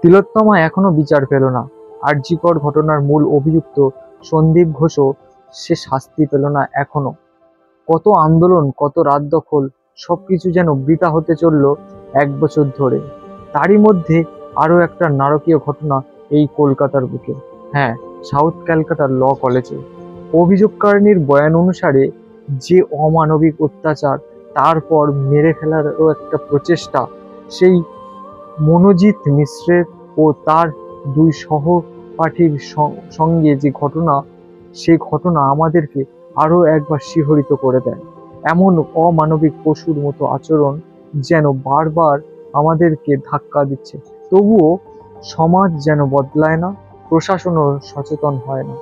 তিলোত্তমা এখনো বিচার পেল না। আরজিকর ঘটনার মূল অভিযুক্ত সন্দীপ ঘোষও সে শাস্তি পেল না এখনো। কত আন্দোলন, কত রাত দখল, সবকিছু যেন বৃথা হতে চলল 1 বছর ধরে। তারই মধ্যে আরো একটা নারকীয় ঘটনা এই কলকাতার বুকে। হ্যাঁ, সাউথ ক্যালকাটার ল কলেজে অভিযোগকারিনীর বয়ান অনুসারে যে অমানবিক অত্যাচার, তারপর মেরে ফেলারও একটা প্রচেষ্টা, সেই মনোজিৎ মিশ্রের ও তার 2 সহপাঠীর সঙ্গে যে ঘটনা, সেই ঘটনা আমাদেরকে আরো একবার শিহরিত করে দেয়। এমন অমানবিক পশুর মতো আচরণ যেন বারবার আমাদেরকে ধাক্কা দিচ্ছে। তবুও সমাজ যেন বদলায় না, প্রশাসনও সচেতন হয় না।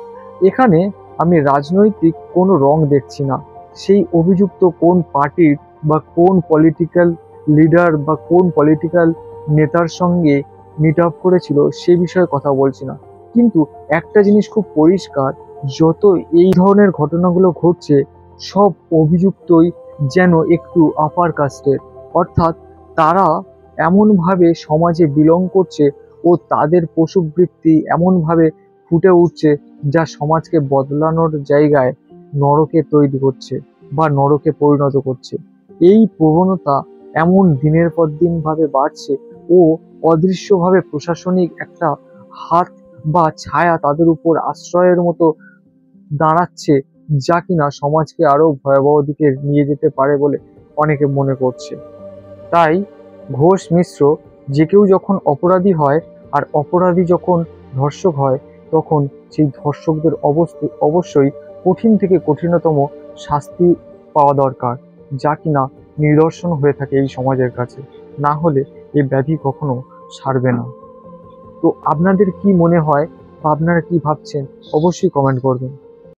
এখানে আমি রাজনৈতিক কোনো রং দেখছি না। সেই অভিযুক্ত কোন পার্টির বা কোন পলিটিক্যাল লিডার বা কোন পলিটিক্যাল নেতার সঙ্গে মিট আপ করেছিল সে বিষয়ে কথা বলছি না। কিন্তু একটা জিনিস খুব পরিষ্কার, যত এই ধরনের ঘটনাগুলো ঘটছে, সব অভিযুক্তই যেন একটু আপার কাস্টের, অর্থাৎ তারা এমনভাবে সমাজে বিলং করছে ও তাদের পশুবৃত্তি এমনভাবে ফুটে উঠছে যা সমাজকে বদলানোর জায়গায় নরকে তৈরি করছে বা নরকে পরিণত করছে। এই প্রবণতা এমন দিনের পর দিন ভাবে বাড়ছে ও অদৃশ্যভাবে প্রশাসনিক একটা হাত বা ছায়া তাদের উপর আশ্রয়ের মতো দাঁড়াচ্ছে, যা কিনা সমাজকে আরো ভয়াবহ দিকে নিয়ে যেতে পারে বলে অনেকে মনে করছে। তাই ঘোষ মিশ্র যে কেউ যখন অপরাধী হয় আর অপরাধী যখন ধর্ষক হয়, তখন সেই ধর্ষকদের অবশ্যই কঠিন থেকে কঠিনতম শাস্তি পাওয়া দরকার, যা কিনা নিদর্শন হয়ে থাকে এই সমাজের কাছে। না হলে এই ব্যাধি কখনো সারবে না। তো আপনাদের কি মনে হয় বা আপনারা কি ভাবছেন, অবশ্যই কমেন্ট করবেন।